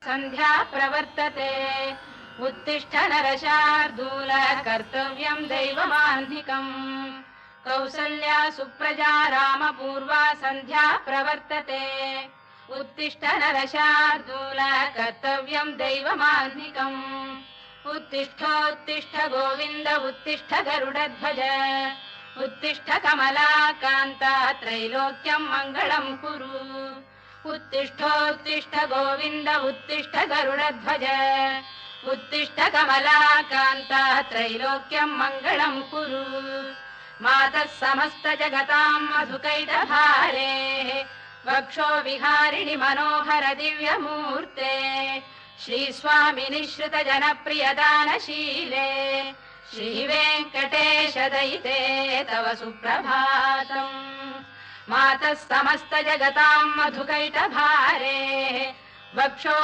सन्ध्या प्रवर्तते उत्तिष्ठ नरशार्दूल कर्तव्यं दैवमाह्निकम् कौसल्या सुप्रजा रामपूर्वा सन्ध्या प्रवर्तते उत्तिष्ठ नरशार्दूल कर्तव्यं दैवमाह्निकम् उत्तिष्ठोत्तिष्ठ गोविन्द उत्तिष्ठ गरुडध्वज उत्तिष्ठ कमलाकान्त त्रैलोक्यं मङ्गलं कुरु उत्तिष्ठोत्तिष्ठ गोविन्द उत्तिष्ठ गरुडध्वज उत्तिष्ठ कमलाकान्त त्रैलोक्यं मङ्गलं कुरु मातः समस्त जगतां मधुकैटभारे वक्षो विहारिणि मनोहर दिव्यमूर्ते श्रीस्वामिनि श्रुत जनप्रियदानशीले श्रीवेङ्कटेश दयिते तव सुप्रभातम् मातः समस्त जगतां मधुकैटभारे वक्षो